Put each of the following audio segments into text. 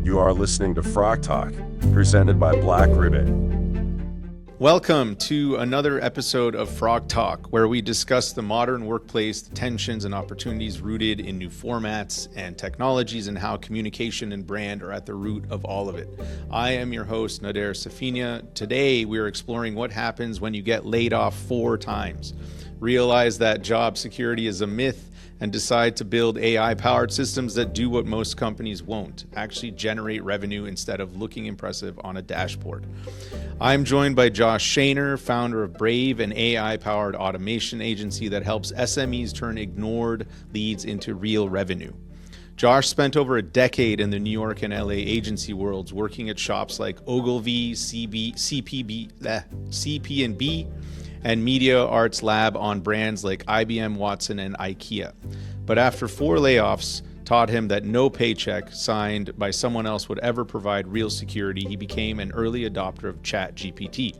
You are listening to Frog Talk, presented by Black Ribbon. Welcome to another episode of Frog Talk, where we discuss the modern workplace, the tensions and opportunities rooted in new formats and technologies, and how communication and brand are at the root of all of it. I am your host, Nader Safinya. Today, we're exploring what happens when you get laid off 4 times. Realize that job security is a myth, and decide to build AI-powered systems that do what most companies won't, actually generate revenue instead of looking impressive on a dashboard. I'm joined by Josh Shaner, founder of Brave, an AI-powered automation agency that helps SMEs turn ignored leads into real revenue. Josh spent over a decade in the New York and LA agency worlds, working at shops like Ogilvy, CP&B, and Media Arts Lab on brands like IBM, Watson, and IKEA. But after 4 layoffs taught him that no paycheck signed by someone else would ever provide real security, he became an early adopter of ChatGPT,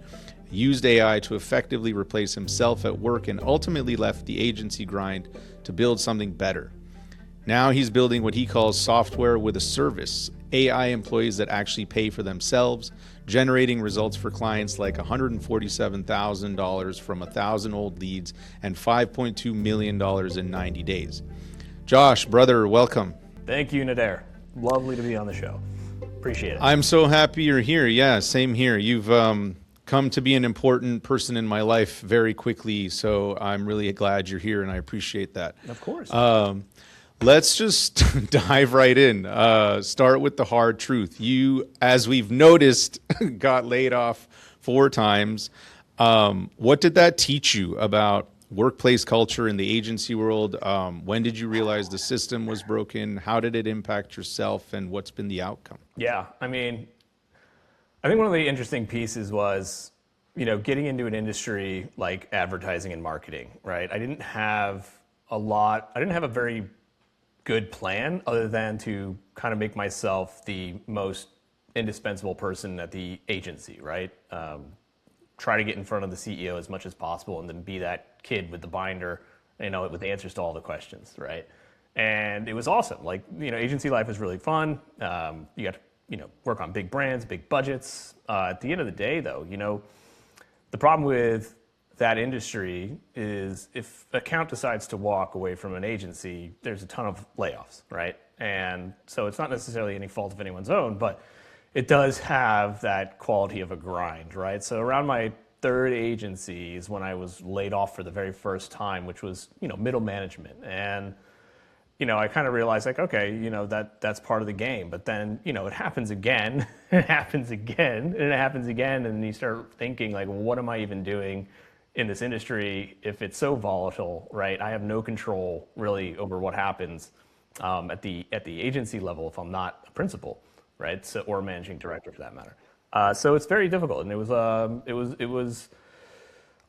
used AI to effectively replace himself at work, and ultimately left the agency grind to build something better. Now he's building what he calls software with a service, AI employees that actually pay for themselves, generating results for clients like $147,000 from 1,000 old leads and $5.2 million in 90 days. Josh, brother, welcome. Thank you, Nader. Lovely to be on the show. Appreciate it. I'm so happy you're here. Yeah, same here. You've come to be an important person in my life very quickly, so I'm really glad you're here, and I appreciate that. Of course. Let's just dive right in. Start with the hard truth. You, as we've noticed, got laid off 4 times. What did that teach you about workplace culture in the agency world? When did you realize the system was broken? How did it impact yourself, and what's been the outcome? Yeah, I think one of the interesting pieces was, getting into an industry like advertising and marketing, right? I didn't have a very good plan other than to kind of make myself the most indispensable person at the agency, right? Try to get in front of the CEO as much as possible, and then be that kid with the binder, with answers to all the questions, right? And it was awesome. Agency life is really fun. You got to, work on big brands, big budgets. At the end of the day, though, the problem with that industry is if an account decides to walk away from an agency, there's a ton of layoffs, right? And so it's not necessarily any fault of anyone's own, but it does have that quality of a grind, right? So around my 3rd agency is when I was laid off for the very first time, which was, middle management. And, I kind of realized okay, that's part of the game. But then, it happens again, it happens again, and it happens again. And you start thinking what am I even doing in this industry if it's so volatile, right? I have no control really over what happens at the agency level if I'm not a principal, right? So, or managing director for that matter. So it's very difficult, and it was.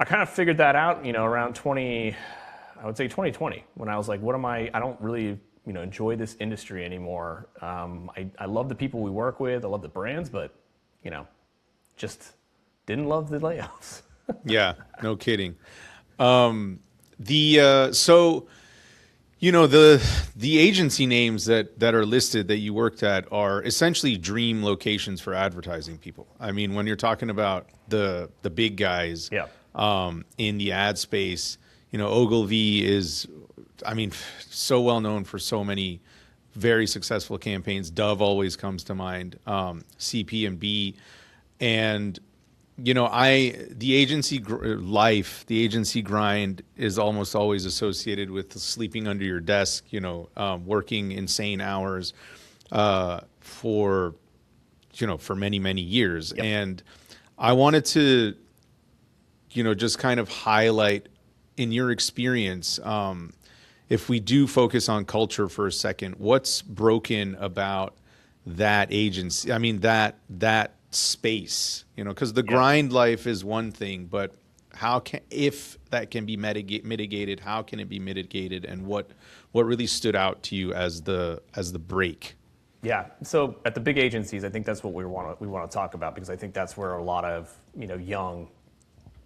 I kind of figured that out, around 2020, when I was like, I don't really, enjoy this industry anymore. I love the people we work with, I love the brands, but, just didn't love the layoffs. Yeah, no kidding. The agency names that are listed that you worked at are essentially dream locations for advertising people. I mean, when you're talking about the big guys, yeah. In the ad space, Ogilvy is, so well known for so many very successful campaigns. Dove always comes to mind. CP&B, and the agency life, the agency grind is almost always associated with sleeping under your desk, working insane hours for many, many years. Yep. And I wanted to, just kind of highlight in your experience, if we do focus on culture for a second, what's broken about that agency? That space, because the grind life is one thing, but if that can be mitigated, how can it be mitigated, and what really stood out to you as the break? Yeah. So at the big agencies, I think that's what we want to talk about, because I think that's where a lot of young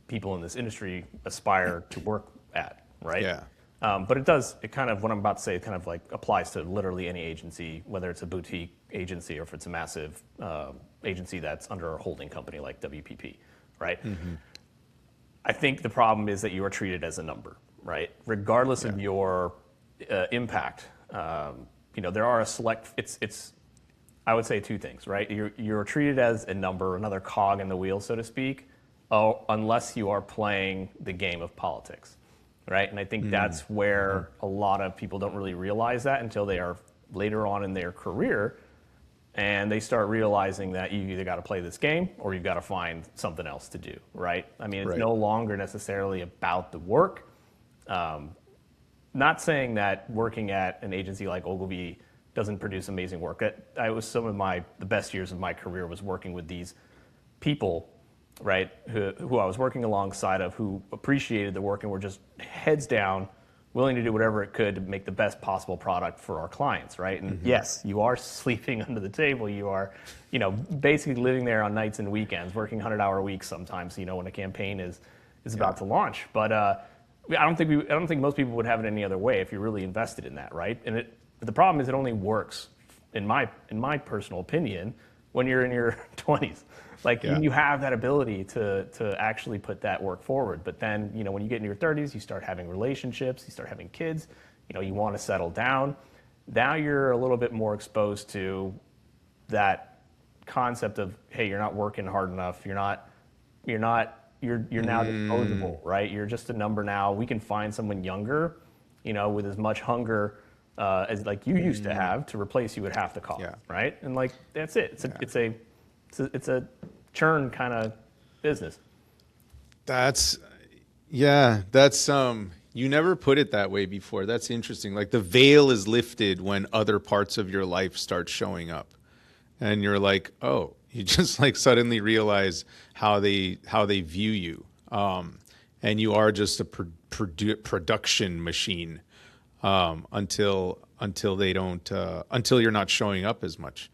people in this industry aspire to work at, right? Yeah. But it kind of, what I'm about to say, kind of like applies to literally any agency, whether it's a boutique agency or if it's a massive agency that's under a holding company like WPP, right? I think the problem is that you are treated as a number, right? Regardless of your impact, there are a select, I would say two things, right? You're treated as a number, another cog in the wheel, so to speak, unless you are playing the game of politics, right? And I think that's where a lot of people don't really realize that until they are later on in their career, and they start realizing that you either got to play this game or you've got to find something else to do, right? I mean, it's no longer necessarily about the work. Not saying that working at an agency like Ogilvy doesn't produce amazing work. I was some of the best years of my career was working with these people, right, who I was working alongside of, who appreciated the work and were just heads down, willing to do whatever it could to make the best possible product for our clients, right? And yes, you are sleeping under the table. You are, basically living there on nights and weekends, working 100-hour weeks sometimes, when a campaign is about to launch. But I don't think most people would have it any other way if you're really invested in that, right? And the problem is it only works, in my personal opinion, when you're in your 20s. You have that ability to actually put that work forward. But then, when you get into your 30s, you start having relationships, you start having kids, you want to settle down. Now you're a little bit more exposed to that concept of, hey, you're not working hard enough. You're now disposable, right? You're just a number now. We can find someone younger, with as much hunger as like you used to have to replace you at half the cost, right? And that's it. It's a churn kind of business. That's you never put it that way before. That's interesting. Like the veil is lifted when other parts of your life start showing up, and you're like, oh, you just like suddenly realize how they view you, and you are just a production machine until they don't until you're not showing up as much.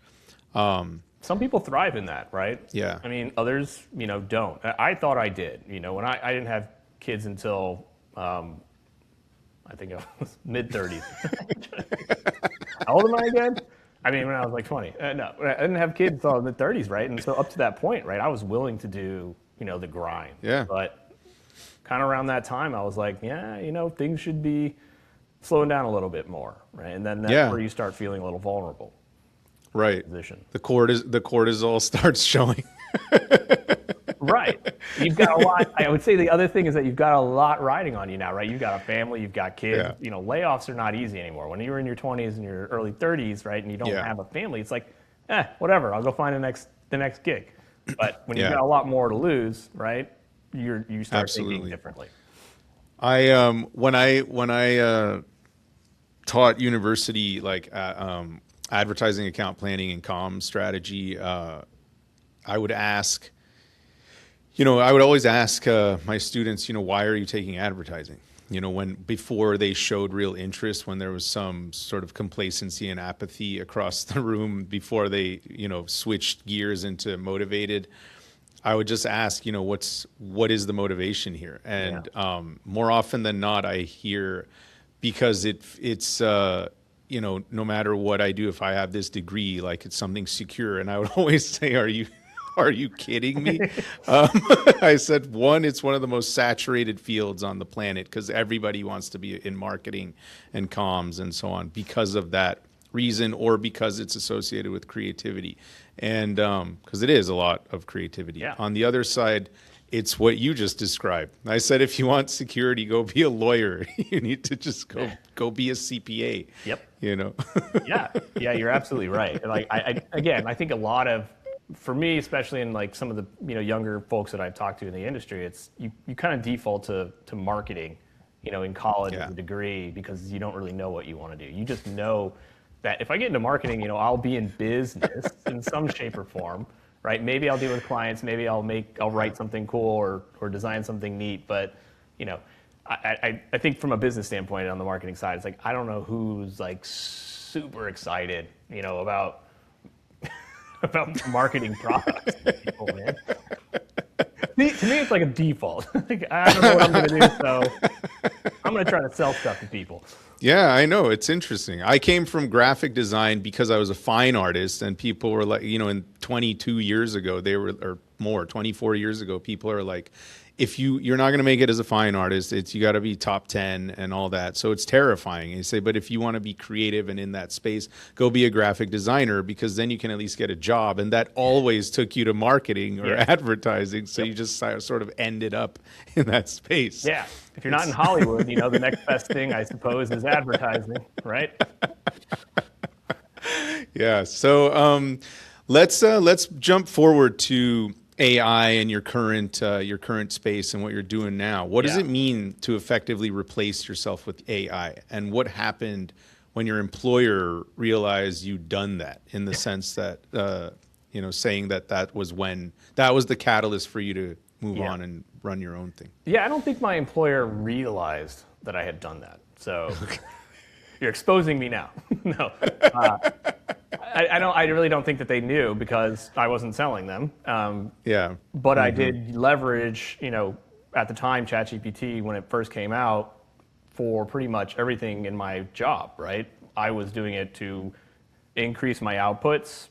Some people thrive in that, right? Yeah. I mean, others, don't. I thought I did. When I didn't have kids until I think I was mid-30s. How old am I again? I mean, when I was like 20. No, I didn't have kids until I was mid-30s, right? And so up to that point, right, I was willing to do, the grind. Yeah. But kind of around that time, I was like, things should be slowing down a little bit more, right? And then that's where you start feeling a little vulnerable. Right. Position. The cortisol starts showing. Right. You've got a lot. I would say the other thing is that you've got a lot riding on you now, right? You've got a family, you've got kids. Yeah. Layoffs are not easy anymore. When you're in your 20s and your early 30s, right, and you don't have a family, it's like, whatever. I'll go find the next gig. But when you've got a lot more to lose, right, you start thinking differently. When I taught university, advertising, account planning, and comm strategy, I would ask, I would always ask my students, why are you taking advertising? Before they showed real interest, when there was some sort of complacency and apathy across the room, before they, switched gears into motivated, I would just ask, what is the motivation here? And more often than not, I hear, because it's no matter what I do, if I have this degree, it's something secure. And I would always say, are you kidding me? I said, one, it's one of the most saturated fields on the planet because everybody wants to be in marketing and comms and so on because of that reason, or because it's associated with creativity. And because it is a lot of creativity. Yeah. On the other side, it's what you just described. I said, if you want security, go be a lawyer. You need to just go be a CPA. Yep. Yeah, you're absolutely right. And I think a lot of, for me, especially in some of the younger folks that I've talked to in the industry, it's you kind of default to marketing, in college as a degree, because you don't really know what you want to do. You just know that if I get into marketing, I'll be in business in some shape or form. Right? Maybe I'll deal with clients. Maybe I'll write something cool or design something neat. But, I think from a business standpoint on the marketing side, it's I don't know who's super excited, about marketing products. People, man. To me, it's like a default. I don't know what I'm going to do, so I'm going to try to sell stuff to people. Yeah, I know. It's interesting. I came from graphic design because I was a fine artist, and people were like, in 22 years ago, or more, 24 years ago, people are like, if you're not going to make it as a fine artist, you got to be top 10 and all that. So it's terrifying. You say, but if you want to be creative and in that space, go be a graphic designer, because then you can at least get a job. And that always took you to marketing or advertising. So you just sort of ended up in that space. Yeah. If you're not in Hollywood, the next best thing, I suppose, is advertising, right? Yeah. So let's jump forward to AI and your current space and what you're doing now. What does it mean to effectively replace yourself with AI? And what happened when your employer realized you'd done that, in the sense that, saying that was the catalyst for you to move on and run your own thing? Yeah, I don't think my employer realized that I had done that. So you're exposing me now. No. I really don't think that they knew, because I wasn't selling them. But I did leverage, at the time, ChatGPT, when it first came out, for pretty much everything in my job, right? I was doing it to increase my outputs,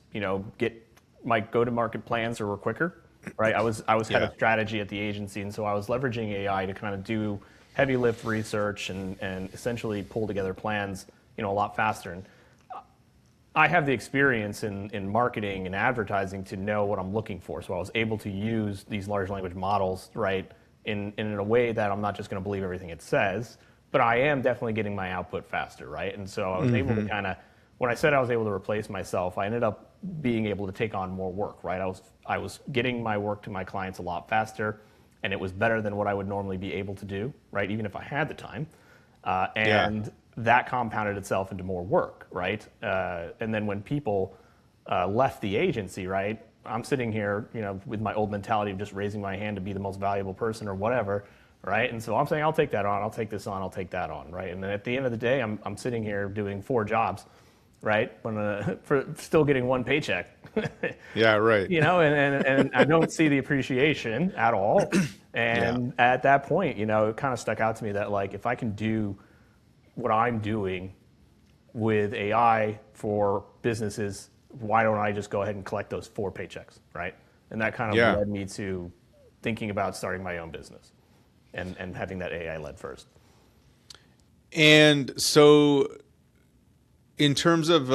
get my go-to-market plans that were quicker, right? I was head of strategy at the agency, and so I was leveraging AI to kind of do heavy lift research and essentially pull together plans, a lot faster. And I have the experience in marketing and advertising to know what I'm looking for. So I was able to use these large language models, right, in a way that I'm not just going to believe everything it says, but I am definitely getting my output faster, right? And so I was able to kind of, when I said I was able to replace myself, I ended up being able to take on more work, right? I was getting my work to my clients a lot faster, and it was better than what I would normally be able to do, right, even if I had the time. That compounded itself into more work, right? And then when people left the agency, right, I'm sitting here, with my old mentality of just raising my hand to be the most valuable person or whatever, right? And so I'm saying, I'll take that on, I'll take this on, I'll take that on, right? And then at the end of the day, I'm sitting here doing 4 jobs, right? For still getting 1 paycheck. Yeah, right. And I don't see the appreciation at all. And at that point, it kind of stuck out to me that, like, if I can do what I'm doing with AI for businesses, why don't I just go ahead and collect those 4 paychecks, right? And that kind of led me to thinking about starting my own business and having that AI led first. And so in terms of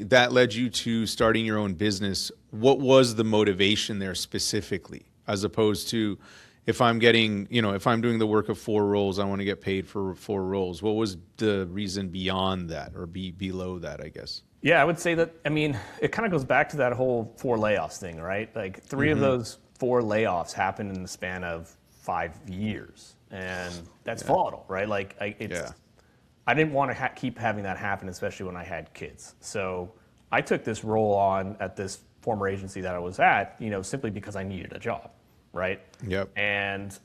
that led you to starting your own business, what was the motivation there specifically, as opposed to, if I'm getting, if I'm doing the work of 4 roles, I want to get paid for 4 roles. What was the reason beyond that, or below that, I guess? Yeah, I would say that, it kind of goes back to that whole 4 layoffs thing, right? Like 3 of those 4 layoffs happened in the span of 5 years. And that's volatile, right? Like, I didn't want to keep having that happen, especially when I had kids. So I took this role on at this former agency that I was at, simply because I needed a job. Right? Yep. And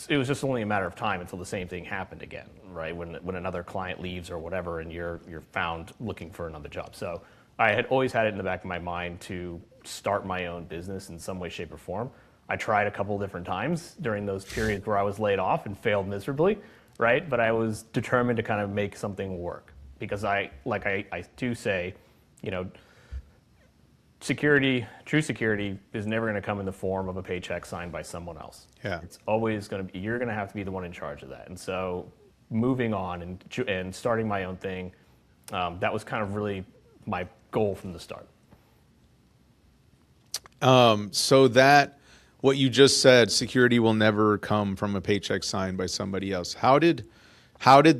it was just only a matter of time until the same thing happened again, right? When another client leaves or whatever, and you're found looking for another job. So I had always had it in the back of my mind to start my own business in some way, shape, or form. I tried a couple of different times during those periods where I was laid off and failed miserably, right? But I was determined to kind of make something work, because I do say, true security is never going to come in the form of a paycheck signed by someone else. Yeah. It's always going to be, you're going to have to be the one in charge of that. And so moving on and starting my own thing, that was kind of really my goal from the start. So that, what you just said, security will never come from a paycheck signed by somebody else. How did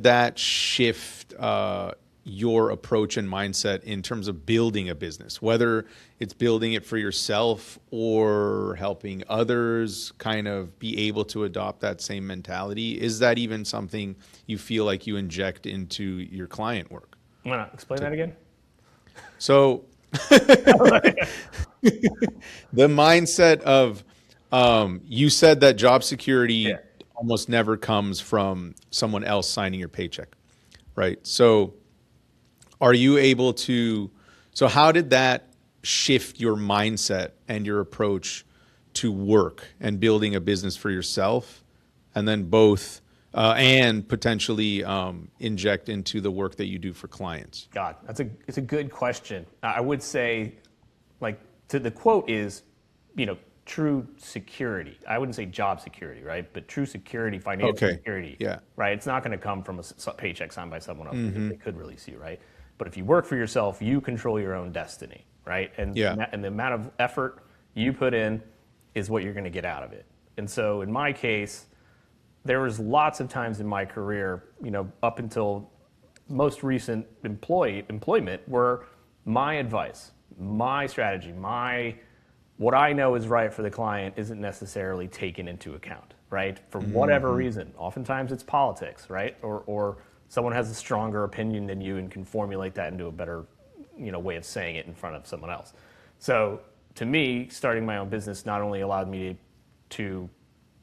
that shift your approach and mindset in terms of building a business, whether it's building it for yourself or helping others kind of be able to adopt that same mentality? Is that even something you feel like you inject into your client work? I'm going to explain that again. So the mindset of, you said that job security almost never comes from someone else signing your paycheck, right? So are you able to, so how did that shift your mindset and your approach to work and building a business for yourself, and then both and potentially inject into the work that you do for clients? God, it's a good question. I would say, like, the quote is, true security. I wouldn't say job security, right? But true security, financial security. Yeah. Right. It's not going to come from a paycheck signed by someone else because they could release you, right? But if you work for yourself, you control your own destiny, right? And and the amount of effort you put in is what you're going to get out of it. And so in my case, there was lots of times in my career, up until most recent employment, where my advice, my strategy, what I know is right for the client isn't necessarily taken into account, right? For whatever reason. Oftentimes it's politics, right? Or someone has a stronger opinion than you and can formulate that into a better, way of saying it in front of someone else. So to me, starting my own business not only allowed me to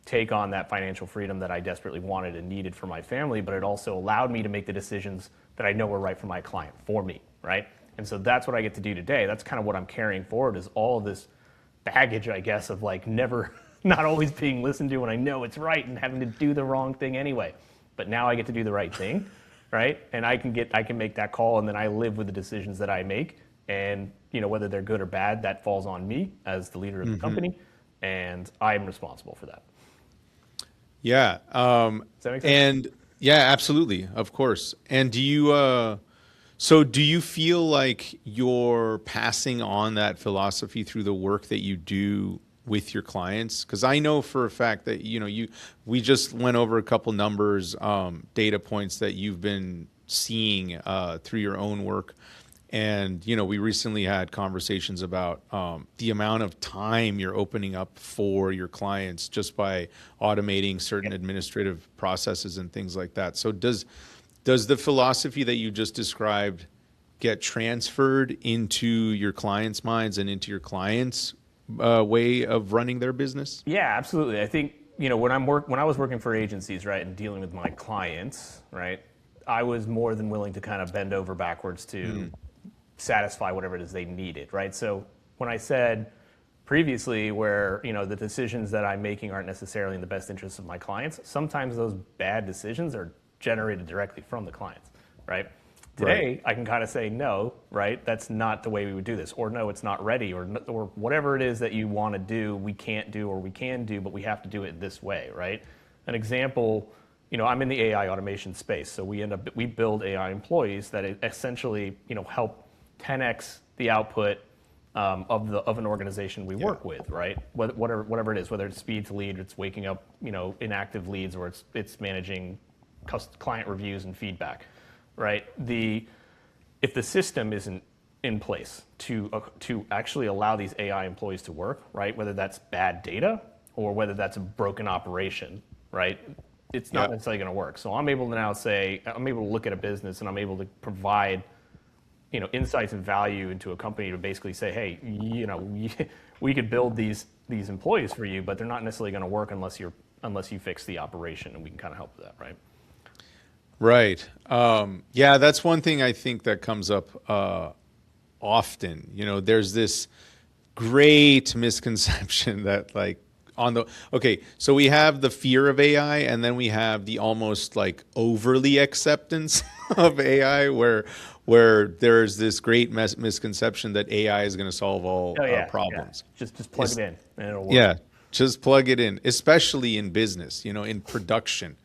take on that financial freedom that I desperately wanted and needed for my family, but it also allowed me to make the decisions that I know were right for my client, for me, right? And so that's what I get to do today. That's kind of what I'm carrying forward, is all of this baggage, I guess, of like not always being listened to when I know it's right and having to do the wrong thing anyway. But now I get to do the right thing, right? And I can make that call, and then I live with the decisions that I make. And whether they're good or bad, that falls on me as the leader of the company, and I'm responsible for that. Yeah. Does that make sense? And yeah, absolutely, of course. And do you feel like you're passing on that philosophy through the work that you do with your clients? Because I know for a fact that we just went over a couple numbers, data points that you've been seeing through your own work. And, we recently had conversations about the amount of time you're opening up for your clients just by automating certain administrative processes and things like that. So does the philosophy that you just described get transferred into your clients' minds and into your clients' way of running their business? Yeah, absolutely. I think, when I was working for agencies, right, and dealing with my clients, right, I was more than willing to kind of bend over backwards to satisfy whatever it is they needed, right? So when I said previously where, the decisions that I'm making aren't necessarily in the best interest of my clients, sometimes those bad decisions are generated directly from the clients, right? Today, I can kind of say, no, right? That's not the way we would do this. Or no, it's not ready. Or whatever it is that you want to do, we can't do, or we can do, but we have to do it this way, right? An example, I'm in the AI automation space. So we build AI employees that essentially, help 10x the output of an organization we work with, right? Whatever it is, whether it's speed to lead, it's waking up, inactive leads, or it's managing client reviews and feedback, right? If the system isn't in place to actually allow these AI employees to work, right? Whether that's bad data or whether that's a broken operation, right? It's not necessarily going to work. So I'm able to now say, I'm able to look at a business and I'm able to provide insights and value into a company to basically say, hey, we could build these employees for you, but they're not necessarily going to work unless you fix the operation, and we can kind of help with that, right? Right. Yeah, that's one thing I think that comes up often. There's this great misconception that so we have the fear of AI, and then we have the almost like overly acceptance of AI, where there's this great misconception that AI is going to solve all problems. Yeah. Just plug it in and it'll work. Yeah, just plug it in, especially in business, in production,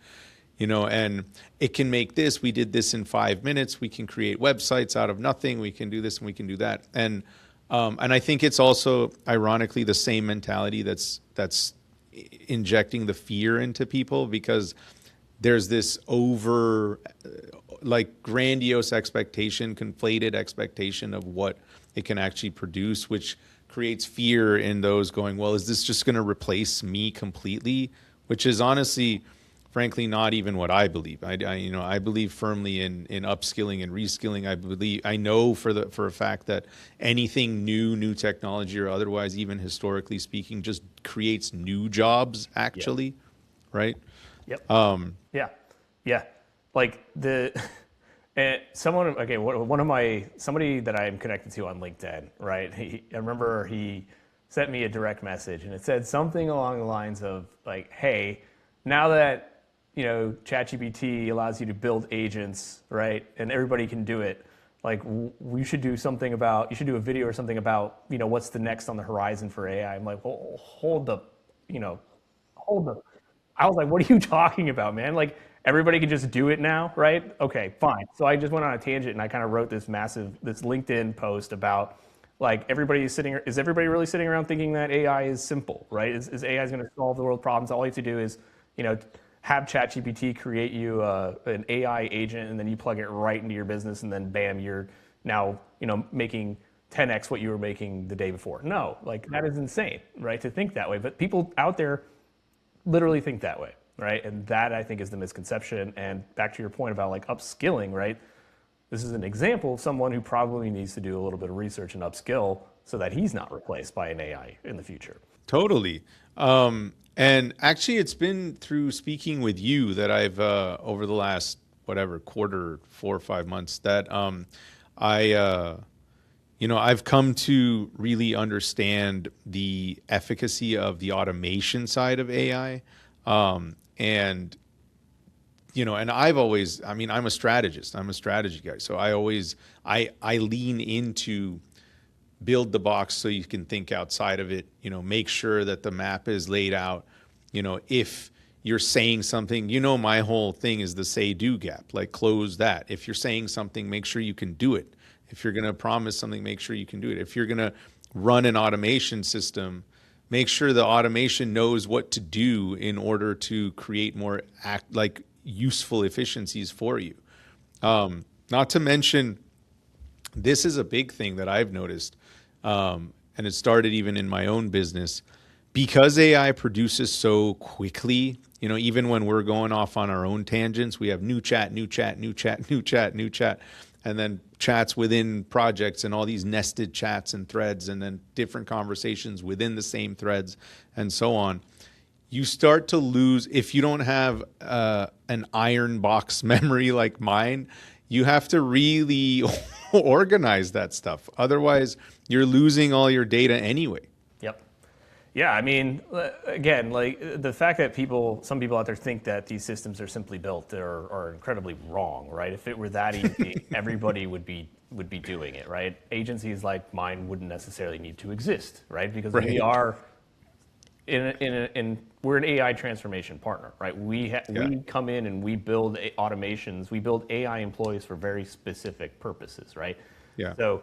and it can make this. We did this in 5 minutes. We can create websites out of nothing. We can do this and we can do that. And I think it's also ironically the same mentality that's injecting the fear into people, because there's this grandiose expectation, conflated expectation of what it can actually produce, which creates fear in those going, well, is this just going to replace me completely? Which is honestly, frankly, not even what I believe. I believe firmly in upskilling and reskilling. I know for a fact that anything new technology or otherwise, even historically speaking, just creates new jobs actually, right? Yep. Yeah. Like somebody that I'm connected to on LinkedIn, right? I remember he sent me a direct message, and it said something along the lines of like, hey, now that ChatGPT allows you to build agents, right? And everybody can do it. Like we should do something about, you should do a video or something about, what's the next on the horizon for AI. I'm like, well, hold the. I was like, what are you talking about, man? Like everybody can just do it now, right? Okay, fine. So I just went on a tangent and I kind of wrote this LinkedIn post about like is everybody really sitting around thinking that AI is simple, right? Is AI going to solve the world problems? All you have to do is, have ChatGPT create you an AI agent, and then you plug it right into your business, and then bam, you're now making 10x what you were making the day before. No, like that is insane, right? To think that way, but people out there literally think that way, right? And that I think is the misconception. And back to your point about like upskilling, right? This is an example of someone who probably needs to do a little bit of research and upskill so that he's not replaced by an AI in the future. Totally. And actually, it's been through speaking with you that I've, over the last, quarter, 4 or 5 months, that I've come to really understand the efficacy of the automation side of AI. And I've always, I'm a strategist, I'm a strategy guy. So I lean into build the box so you can think outside of it, make sure that the map is laid out. If you're saying something, my whole thing is the say do gap, like close that. If you're saying something, make sure you can do it. If you're going to promise something, make sure you can do it. If you're going to run an automation system, make sure the automation knows what to do in order to create more useful efficiencies for you. Not to mention, this is a big thing that I've noticed, and it started even in my own business. Because AI produces so quickly, even when we're going off on our own tangents, we have new chat, and then chats within projects and all these nested chats and threads, and then different conversations within the same threads and so on. You start to lose, if you don't have an iron box memory like mine, you have to really organize that stuff. Otherwise, you're losing all your data anyway. Yep. Yeah, again, like the fact that some people out there think that these systems are simply built are incredibly wrong, right? If it were that easy, everybody would be doing it, right? Agencies like mine wouldn't necessarily need to exist, right? Because right. We are we're an AI transformation partner, right? We come in and we build automations, we build AI employees for very specific purposes, right? Yeah. So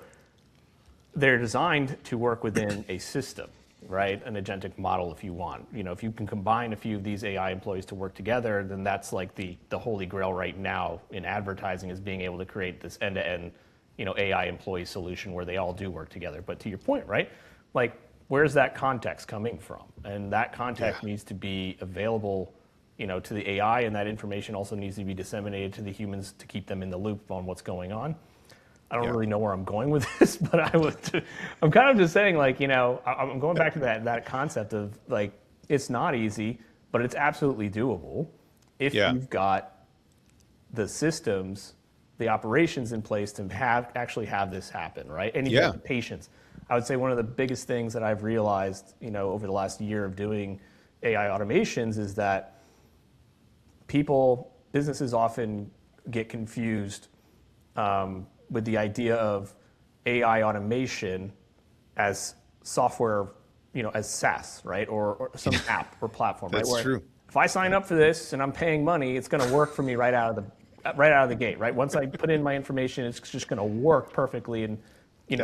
they're designed to work within a system, right? An agentic model, if you want. If you can combine a few of these AI employees to work together, then that's like the holy grail right now in advertising, is being able to create this end-to-end, AI employee solution where they all do work together. But to your point, right? Like, where's that context coming from? And that context needs to be available, to the AI, and that information also needs to be disseminated to the humans to keep them in the loop on what's going on. I don't really know where I'm going with this, but I'm kind of just saying, like, I'm going back to that concept of like, it's not easy, but it's absolutely doable if you've got the systems, the operations in place to actually have this happen, right? And you have the patience. I would say one of the biggest things that I've realized, over the last year of doing AI automations is that businesses often get confused with the idea of AI automation as software, as SaaS, right? Or some app or platform, right? That's true. If I sign up for this and I'm paying money, it's going to work for me right out of the gate, right? Once I put in my information, it's just going to work perfectly and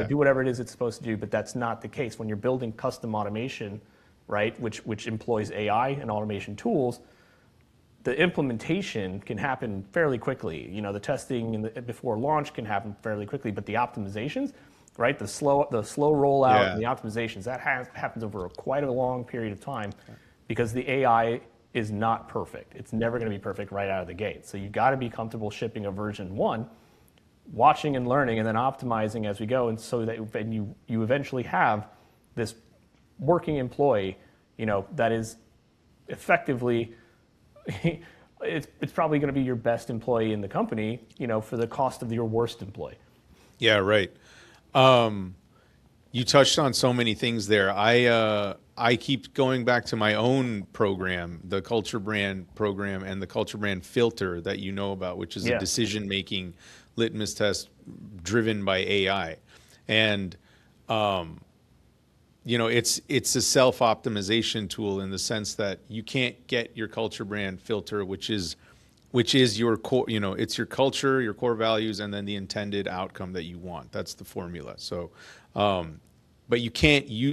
do whatever it is it's supposed to do. But that's not the case when you're building custom automation, right? Which employs AI and automation tools. The implementation can happen fairly quickly. The testing before launch can happen fairly quickly, but the optimizations, right? The slow rollout and the optimizations, that happens over quite a long period of time, because the AI is not perfect. It's never going to be perfect right out of the gate. So you've got to be comfortable shipping a version 1, watching and learning, and then optimizing as we go, and so that you eventually have this working employee, that is effectively. It's probably going to be your best employee in the company, for the cost of your worst employee. Yeah, right. You touched on so many things there. I keep going back to my own program, the Culture Brand program, and the Culture Brand filter that you know about, which is a Yeah. decision-making litmus test driven by AI. And it's a self-optimization tool in the sense that you can't get your Culture Brand filter, which is your core, it's your culture, your core values, and then the intended outcome that you want. That's the formula. So, but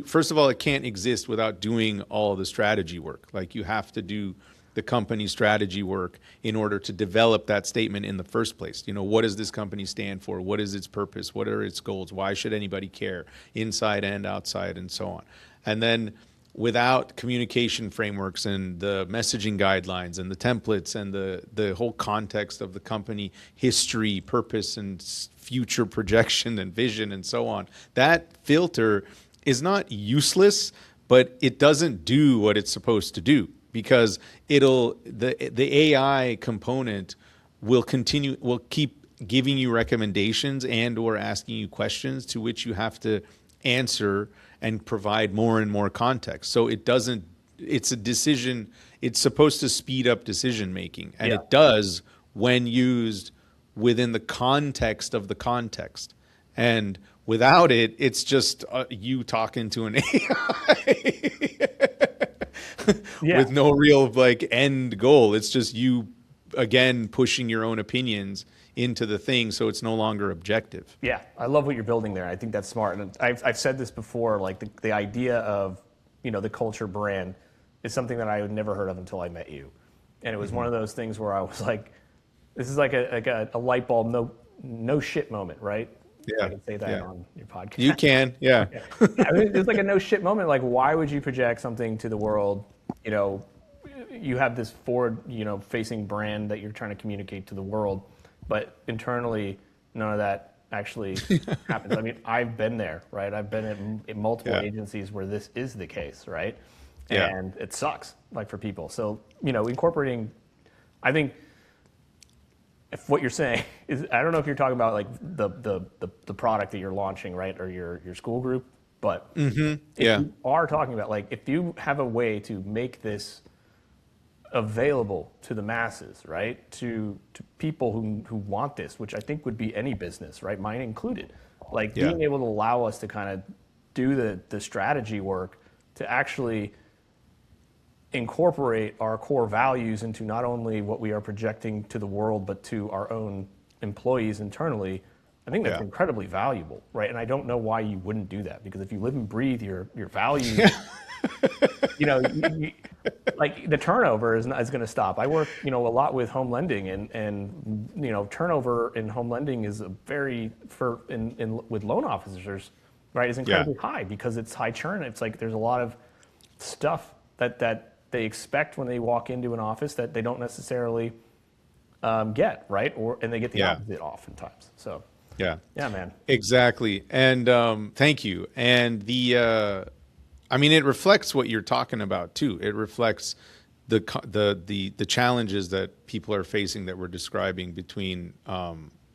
first of all, it can't exist without doing all the strategy work. Like, you have to do the company strategy work in order to develop that statement in the first place. What does this company stand for? What is its purpose? What are its goals? Why should anybody care, inside and outside, and so on? And then, without communication frameworks and the messaging guidelines and the templates and the whole context of the company history, purpose, and future projection and vision and so on, that filter is not useless, but it doesn't do what it's supposed to do, because the AI component will keep giving you recommendations and or asking you questions to which you have to answer and provide more and more context. So it's a decision, it's supposed to speed up decision making, and it does when used within the context of the context. And without it, it's just you talking to an AI with no real end goal. It's just you, again, pushing your own opinions into the thing, so it's no longer objective. Yeah, I love what you're building there. I think that's smart. And I've said this before, like the idea of, the culture brand is something that I had never heard of until I met you. And it was one of those things where I was like, this is like a light bulb, no shit moment, right? Yeah. I can say that on your podcast. You can, yeah. I mean, it's like a no shit moment. Like, why would you project something to the world? You have this forward, facing brand that you're trying to communicate to the world, but internally, none of that actually happens. I mean, I've been there, right? I've been in multiple agencies where this is the case, right? And it sucks, for people. So, incorporating, I think, if what you're saying is, I don't know if you're talking about the product that you're launching, right, or your school group, but if you are talking about, if you have a way to make this available to the masses, right, to people who want this, which I think would be any business, right, mine included, being able to allow us to kind of do the strategy work to actually incorporate our core values into not only what we are projecting to the world, but to our own employees internally, I think that's incredibly valuable, right? And I don't know why you wouldn't do that, because if you live and breathe your values, the turnover is going to stop. I work, a lot with home lending, and turnover in home lending is with loan officers, right, is incredibly high because it's high churn. It's there's a lot of stuff that they expect when they walk into an office that they don't necessarily get, right? And they get the opposite oftentimes. So yeah, man. Exactly. And thank you. And it reflects what you're talking about too. It reflects the challenges that people are facing that we're describing between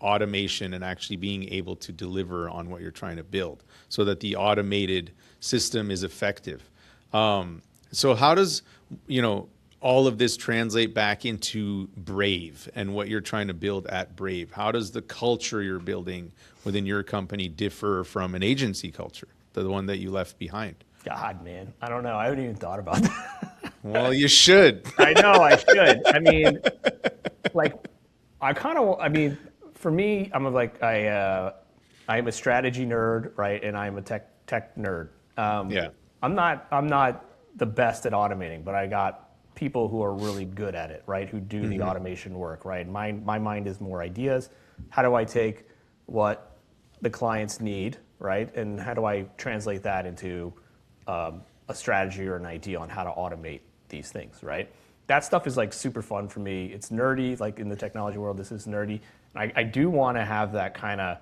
automation and actually being able to deliver on what you're trying to build, so that the automated system is effective. So how does all of this translate back into Brave and what you're trying to build at Brave? How does the culture you're building within your company differ from an agency culture, the one that you left behind? God, man, I don't know. I haven't even thought about that. Well, you should. I know I should. I mean, for me, I am a strategy nerd, right? And I'm a tech nerd. I'm not the best at automating, but I got people who are really good at it, right? Who do the automation work, right? My mind is more ideas. How do I take what the clients need, right? And how do I translate that into a strategy or an idea on how to automate these things, right? That stuff is super fun for me. It's nerdy, in the technology world, this is nerdy. I do want to have that kind of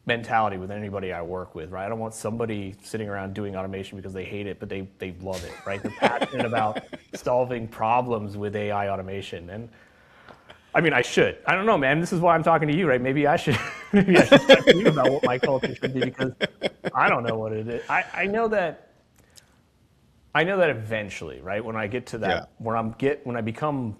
mentality with anybody I work with, right? I don't want somebody sitting around doing automation because they hate it, but they love it, right? They're passionate about solving problems with AI automation. And I mean, I should. I don't know, man. This is why I'm talking to you, right? Maybe I should. Maybe I should talk to you about what my culture should be because I don't know what it is. I know that. I know that eventually, right? When I get to that, when I become,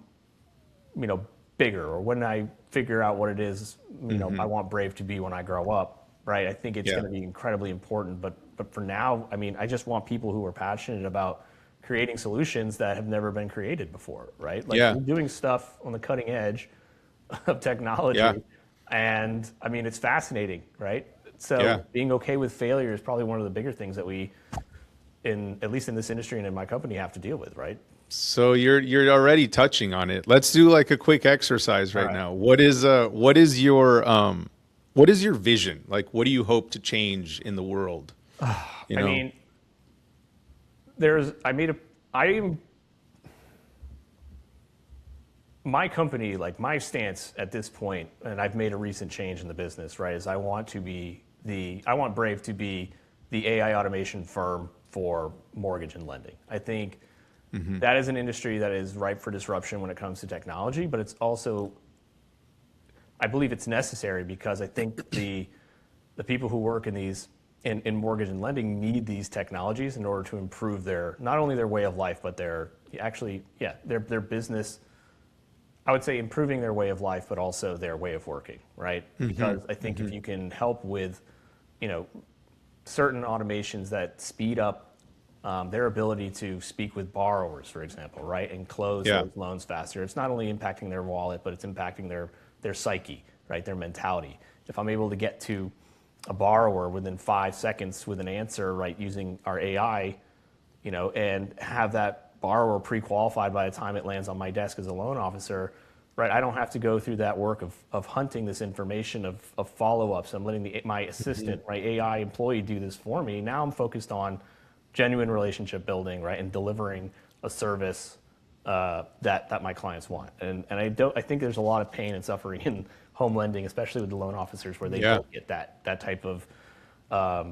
bigger, or when I figure out what it is, I want Brave to be when I grow up, right? I think it's going to be incredibly important. But for now, I mean, I just want people who are passionate about creating solutions that have never been created before, right? Like we're doing stuff on the cutting edge of technology, and I mean, it's fascinating, right? So being okay with failure is probably one of the bigger things that we, at least in this industry and in my company, have to deal with, right? So you're already touching on it. Let's do like a quick exercise right now. What is your vision? Like, what do you hope to change in the world? I mean, my company, like my stance at this point, and I've made a recent change in the business, right, is I want Brave to be the AI automation firm for mortgage and lending. I think that is an industry that is ripe for disruption when it comes to technology, but it's also, I believe it's necessary because I think the people who work in mortgage and lending need these technologies in order to improve not only their way of life, but their business. I would say improving their way of life, but also their way of working, right? Because I think if you can help with, certain automations that speed up their ability to speak with borrowers, for example, right, and close those loans faster, it's not only impacting their wallet, but it's impacting their psyche, right, their mentality. If I'm able to get to a borrower within 5 seconds with an answer, right, using our AI, and have that borrower pre-qualified by the time it lands on my desk as a loan officer, right, I don't have to go through that work of hunting this information, of follow-ups. I'm letting my assistant, right, AI employee do this for me. Now I'm focused on genuine relationship building, right, and delivering a service that my clients want. And I think there's a lot of pain and suffering in home lending, especially with the loan officers, where they don't get that type of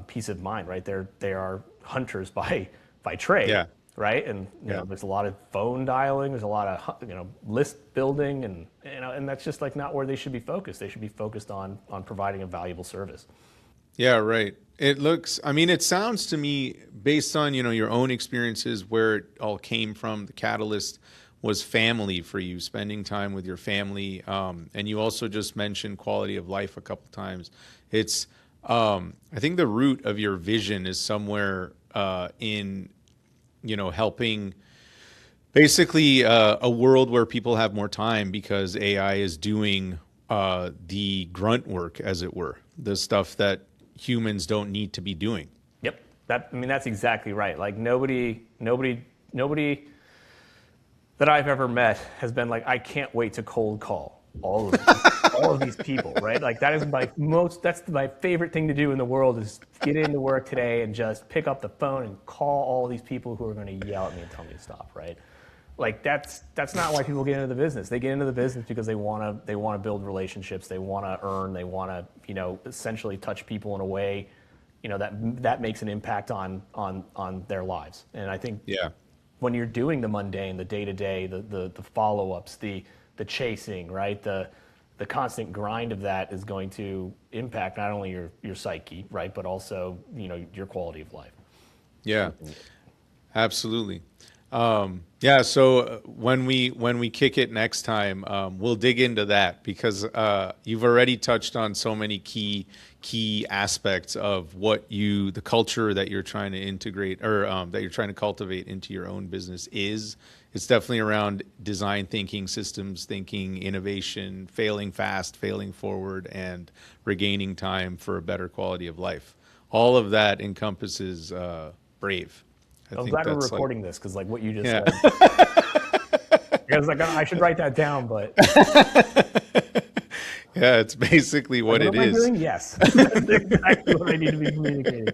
peace of mind, right? They are hunters by trade, right? And there's a lot of phone dialing, there's a lot of list building, and that's just like not where they should be focused. They should be focused on providing a valuable service. Yeah, right. It sounds to me, based on, your own experiences, where it all came from, the catalyst was family for you, spending time with your family. And you also just mentioned quality of life a couple times. It's, I think the root of your vision is somewhere in, helping basically a world where people have more time because AI is doing the grunt work, as it were, the stuff that humans don't need to be doing. Yep. That's exactly right. Like nobody that I've ever met has been like, I can't wait to cold call all of these people, right? Like that's my favorite thing to do in the world is get into work today and just pick up the phone and call all these people who are going to yell at me and tell me to stop, right? Like that's not why people get into the business. They get into the business because they want to build relationships, they want to earn, they want to essentially touch people in a way that makes an impact on their lives. And I think when you're doing the mundane, the day-to-day, the follow-ups, the chasing, right, the constant grind of that is going to impact not only your psyche, right, but also your quality of life. Yeah, absolutely. So when we kick it next time, we'll dig into that because you've already touched on so many key aspects of the culture that you're trying to integrate or that you're trying to cultivate into your own business is. It's definitely around design thinking, systems thinking, innovation, failing fast, failing forward, and regaining time for a better quality of life. All of that encompasses Brave. I'm glad we're recording this because like what you just said. Because I should write that down, but yeah, it's basically what it is. Doing? Yes, that's exactly what I need to be communicating.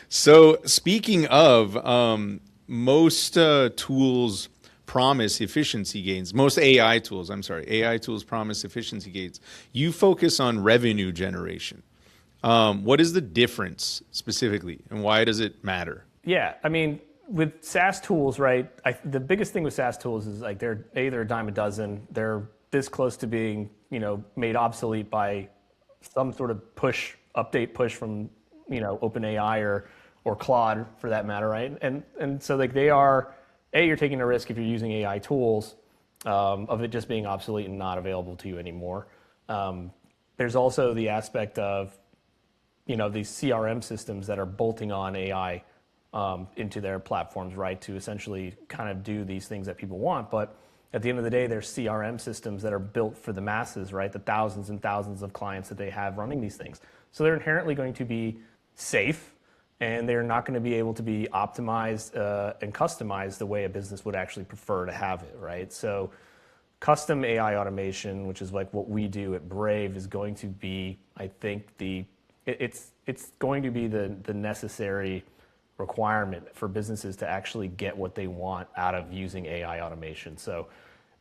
So speaking of, most tools promise efficiency gains. Most AI tools promise efficiency gains. You focus on revenue generation. What is the difference specifically, and why does it matter? Yeah, with SaaS tools, right? The biggest thing with SaaS tools is like they're a dime a dozen. They're this close to being, made obsolete by some sort of update push from, OpenAI or Claude for that matter, right? And so like they are, you're taking a risk if you're using AI tools of it just being obsolete and not available to you anymore. There's also the aspect of, these CRM systems that are bolting on AI into their platforms, right, to essentially kind of do these things that people want. But at the end of the day, there's CRM systems that are built for the masses, right, the thousands and thousands of clients that they have running these things. So they're inherently going to be safe, and they're not going to be able to be optimized and customized the way a business would actually prefer to have it, right? So custom AI automation, which is like what we do at Brave, is going to be, I think, it's going to be the necessary requirement for businesses to actually get what they want out of using AI automation. So,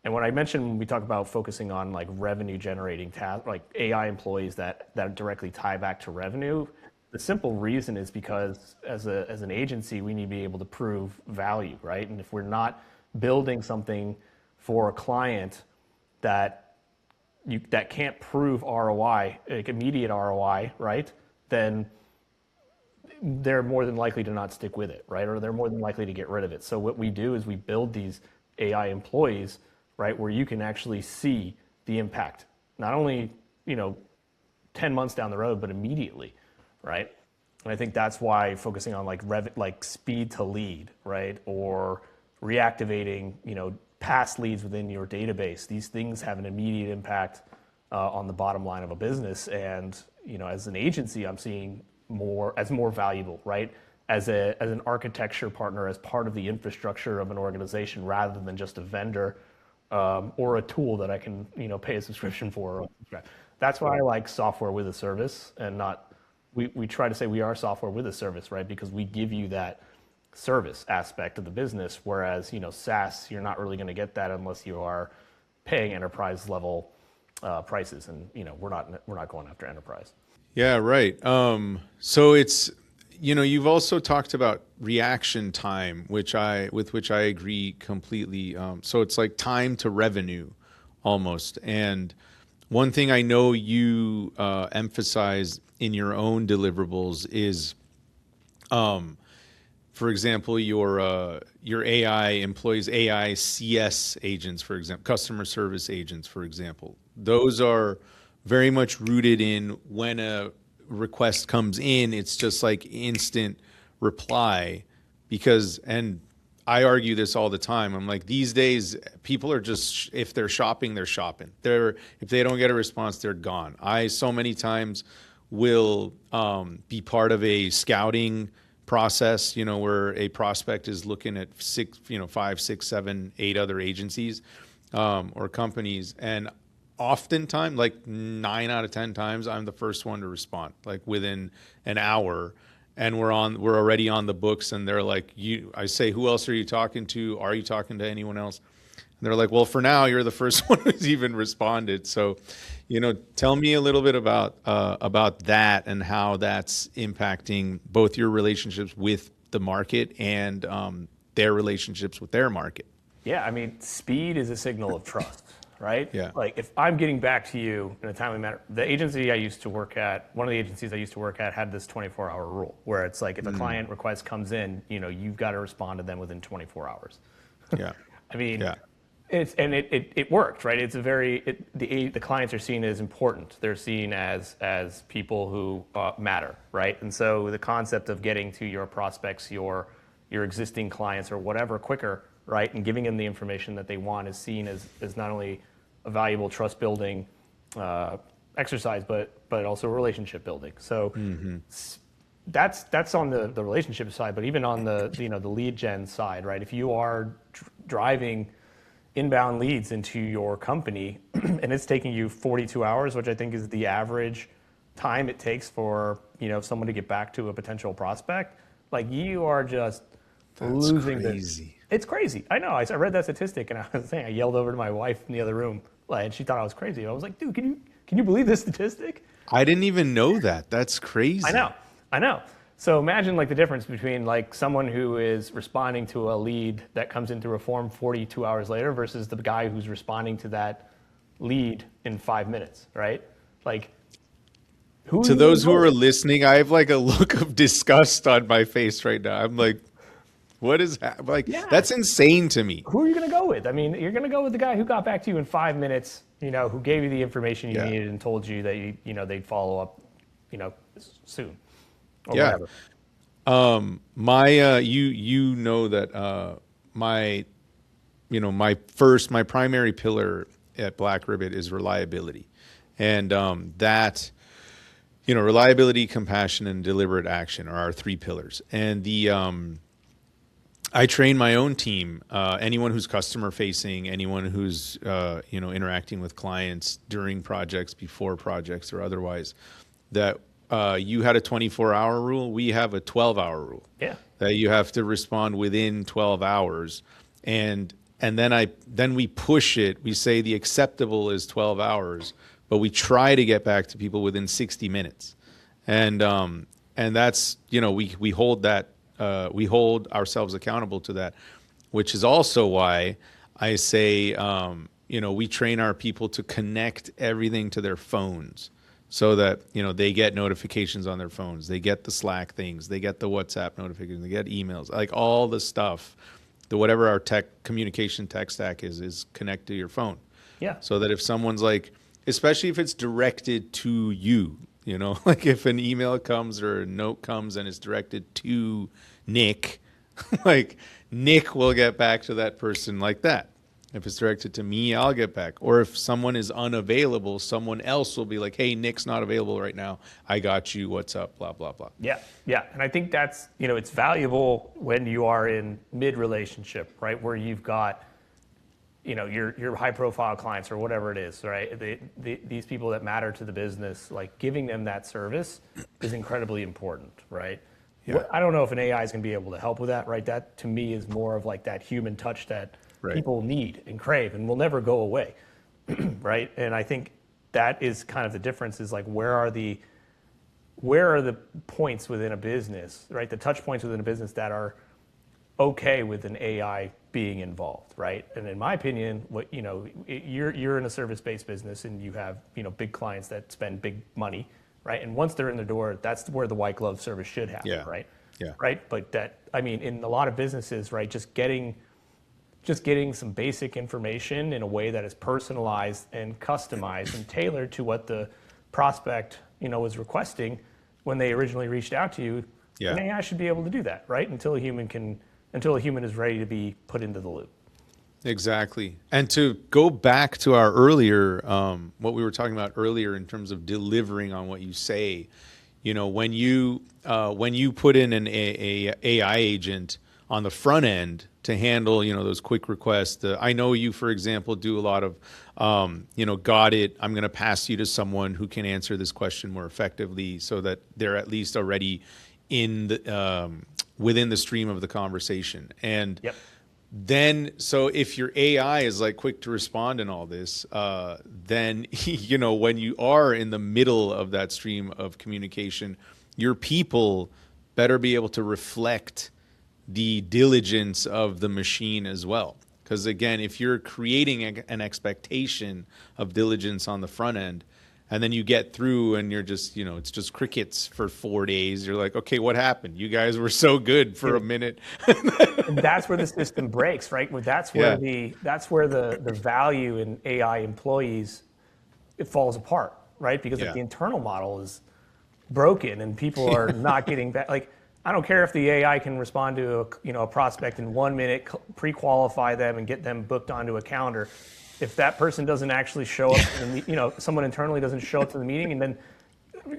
and when I mentioned when we talk about focusing on like revenue generating tasks, like AI employees that directly tie back to revenue, the simple reason is because as an agency, we need to be able to prove value, right? And if we're not building something for a client that can't prove ROI, like immediate ROI, right? Then they're more than likely to not stick with it, right? Or they're more than likely to get rid of it. So what we do is we build these AI employees, right, where you can actually see the impact, not only 10 months down the road, but immediately, right? And I think that's why focusing on like speed to lead, right, or reactivating past leads within your database. These things have an immediate impact on the bottom line of a business, and as an agency, I'm seeing more valuable, right? As an architecture partner, as part of the infrastructure of an organization, rather than just a vendor or a tool that I can pay a subscription for. That's why I like software with a service, and not we try to say we are software with a service, right? Because we give you that service aspect of the business, whereas SaaS, you're not really going to get that unless you are paying enterprise level prices, and we're not going after enterprise. Yeah, right. So it's, you've also talked about reaction time, with which I agree completely. So it's like time to revenue almost. And one thing I know you emphasize in your own deliverables is, for example, your AI employees, AI CS agents, for example, customer service agents, for example. Those are very much rooted in when a request comes in, it's just like instant reply, and I argue this all the time. I'm like, these days, people are just, if they're shopping, they're shopping. If they don't get a response, they're gone. I so many times will be part of a scouting process, where a prospect is looking at 5, 6, 7, 8 other agencies or companies, and oftentimes, like 9 out of 10 times, I'm the first one to respond, like within an hour, and we're already on the books, and they're like, I say, who else are you talking to? Are you talking to anyone else? And they're like, well, for now, you're the first one who's even responded. So, tell me a little bit about that and how that's impacting both your relationships with the market and their relationships with their market. Yeah, I mean, speed is a signal of trust. Right? Yeah. Like if I'm getting back to you in a timely manner, one of the agencies I used to work at had this 24-hour rule where it's like if a client request comes in, you've got to respond to them within 24 hours. Yeah. I mean, yeah. It worked, right? It's the clients are seen as important. They're seen as people who matter, right? And so the concept of getting to your prospects, your existing clients or whatever quicker, right, and giving them the information that they want is seen as not only a valuable trust building exercise, but also relationship building. So that's on the relationship side, but even on the the lead gen side, right? If you are driving inbound leads into your company and it's taking you 42 hours, which I think is the average time it takes for someone to get back to a potential prospect, like you are just losing crazy. It's crazy. I know. I read that statistic, and I yelled over to my wife in the other room, and she thought I was crazy. I was like, "Dude, can you believe this statistic?" I didn't even know that. That's crazy. I know. So imagine like the difference between like someone who is responding to a lead that comes in through a form 42 hours later versus the guy who's responding to that lead in 5 minutes, right? Like, who To are you gonna those who go are with? listening, I have like a look of disgust on my face right now. I'm like, what is like Yeah. that's insane to me. Who are you going to go with? I mean, you're going to go with the guy who got back to you in 5 minutes, who gave you the information you Yeah. needed and told you that they'd follow up, soon or Yeah. whatever. My you know that my my primary pillar at Black Ribbit is reliability. And that reliability, compassion, and deliberate action are our three pillars. And the I train my own team, anyone who's customer facing, anyone who's interacting with clients during projects, before projects, or otherwise. That you had a 24-hour rule, we have a 12-hour rule. Yeah. That you have to respond within 12 hours, and then we push it. We say the acceptable is 12 hours, but we try to get back to people within 60 minutes, and that's we hold that. We hold ourselves accountable to that, which is also why I say, we train our people to connect everything to their phones so that, they get notifications on their phones. They get the Slack things. They get the WhatsApp notifications. They get emails, like all the stuff, whatever our communication tech stack is connect to your phone. Yeah. So that if someone's like, especially if it's directed to you, like if an email comes or a note comes and it's directed to Nick, like Nick will get back to that person like that. If it's directed to me, I'll get back. Or if someone is unavailable, someone else will be like, hey, Nick's not available right now. I got you. What's up? Blah, blah, blah. Yeah. Yeah. And I think that's, it's valuable when you are in mid relationship, right? Where you've got, your high profile clients or whatever it is, right? These people that matter to the business, like giving them that service is incredibly important, right? Yeah. I don't know if an AI is going to be able to help with that, right? That to me is more of like that human touch that people need and crave and will never go away, right? And I think that is kind of the difference is like where are the points within a business, right? The touch points within a business that are okay with an AI being involved, right? And in my opinion, you're in a service-based business and you have big clients that spend big money, right? And once they're in the door, that's where the white glove service should happen, right? Yeah. Right. But in a lot of businesses, right, just getting some basic information in a way that is personalized and customized and tailored to what the prospect was requesting when they originally reached out to you. Yeah. And AI should be able to do that, right? Until a human is ready to be put into the loop. Exactly. And to go back to our earlier, what we were talking about earlier in terms of delivering on what you say, when you put in an AI agent on the front end to handle, those quick requests. I know you, for example, do a lot of, got it. I'm going to pass you to someone who can answer this question more effectively so that they're at least already in the, within the stream of the conversation. And then, so if your AI is like quick to respond and all this, then, when you are in the middle of that stream of communication, your people better be able to reflect the diligence of the machine as well. Because again, if you're creating an expectation of diligence on the front end, and then you get through and you're just, it's just crickets for 4 days, you're like, okay, what happened? You guys were so good for a minute. And that's where the system breaks, right? That's where the value in AI employees, it falls apart, right? Because if the internal model is broken and people are not getting back, like, I don't care if the AI can respond to a prospect in 1 minute, pre-qualify them and get them booked onto a calendar. If that person doesn't actually show up, someone internally doesn't show up to the meeting and then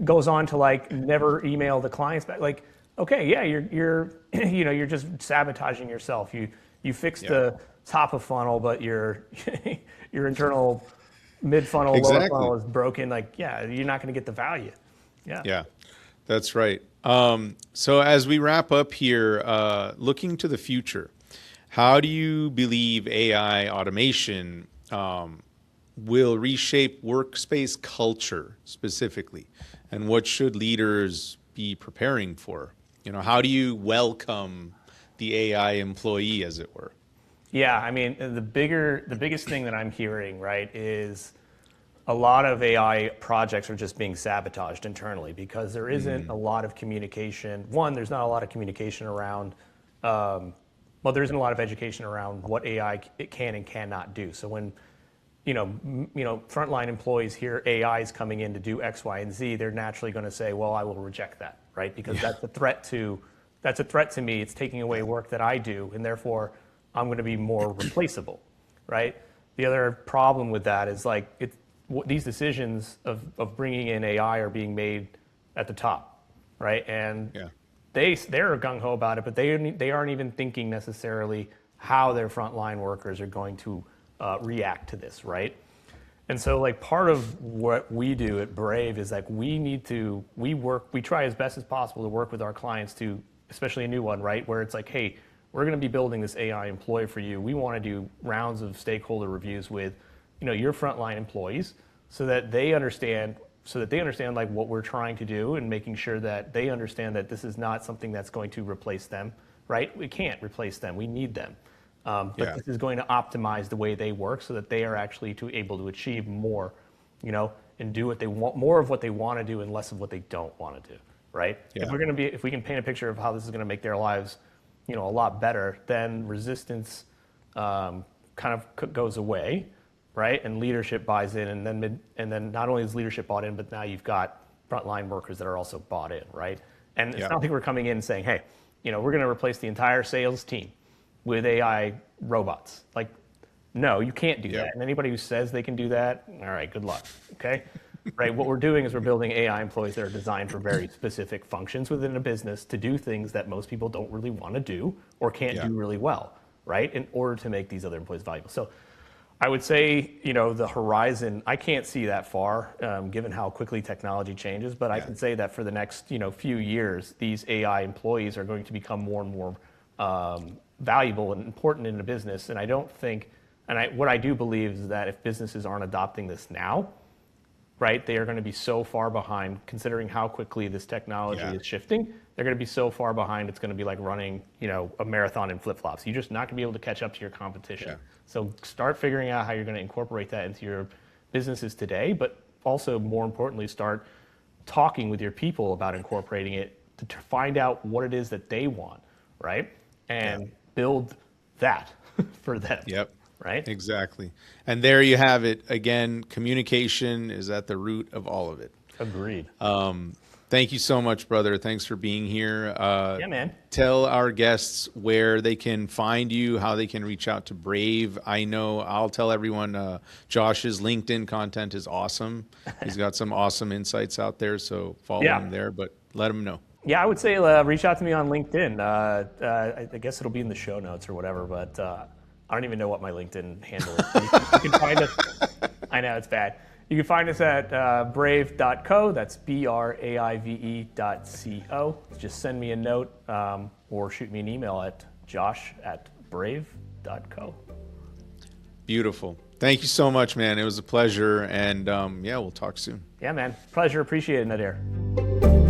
goes on to like never email the clients back, like, okay, yeah, you're just sabotaging yourself. You fix the top of funnel, but your internal mid funnel, lower funnel is broken. Like, you're not going to get the value. Yeah, that's right. So as we wrap up here, looking to the future, how do you believe AI automation will reshape workspace culture specifically? And what should leaders be preparing for? How do you welcome the AI employee, as it were? Yeah, I mean, the biggest thing that I'm hearing, right, is a lot of AI projects are just being sabotaged internally because there isn't a lot of communication. One, there's not a lot of communication around, there isn't a lot of education around what AI it can and cannot do. So when, frontline employees hear AI is coming in to do X, Y, and Z, they're naturally going to say, well, I will reject that, right? Because that's a threat to me. It's taking away work that I do, and therefore I'm going to be more replaceable, right? The other problem with that is these decisions of bringing in AI are being made at the top, right? And they're gung-ho about it, but they aren't even thinking necessarily how their frontline workers are going to react to this, right? And so part of what we do at Brave is we try as best as possible to work with our clients to, especially a new one, right? Where it's hey, we're going to be building this AI employee for you. We want to do rounds of stakeholder reviews with your frontline employees so that they understand what we're trying to do and making sure that they understand that this is not something that's going to replace them, right? We can't replace them. We need them. But this is going to optimize the way they work so that they are actually able to achieve more, and do what they want, more of what they want to do and less of what they don't want to do, right? Yeah. If we can paint a picture of how this is going to make their lives, a lot better, then resistance kind of goes away, right? And leadership buys in, and then not only is leadership bought in, but now you've got frontline workers that are also bought in, right? And it's not like we're coming in and saying, hey, we're going to replace the entire sales team with AI robots. No, you can't do that. And anybody who says they can do that, all right, good luck, okay? Right, what we're doing is we're building AI employees that are designed for very specific functions within a business to do things that most people don't really want to do or can't do really well, right? In order to make these other employees valuable. So I would say, the horizon, I can't see that far, given how quickly technology changes, but I can say that for the next, few years, these AI employees are going to become more and more valuable and important in a business. And I don't think, what I do believe is that if businesses aren't adopting this now, right, they are going to be so far behind, considering how quickly this technology is shifting. They're going to be so far behind, it's going to be like running, a marathon in flip-flops. You're just not going to be able to catch up to your competition. Yeah. So start figuring out how you're going to incorporate that into your businesses today, but also more importantly, start talking with your people about incorporating it to find out what it is that they want, right? And build that for them. Yep. Right? Exactly. And there you have it. Again, communication is at the root of all of it. Agreed. Thank you so much, brother. Thanks for being here. Yeah, man. Tell our guests where they can find you, how they can reach out to Brave. I'll tell everyone, Josh's LinkedIn content is awesome. He's got some awesome insights out there, so follow him there, but let him know. Yeah, I would say reach out to me on LinkedIn. I guess it'll be in the show notes or whatever, but I don't even know what my LinkedIn handle is. You can find us. I know, it's bad. You can find us at brave.co. That's braive.co. Just send me a note or shoot me an email at josh@brave.co. Beautiful. Thank you so much, man. It was a pleasure. And we'll talk soon. Yeah, man. Pleasure. Appreciate it, Nader.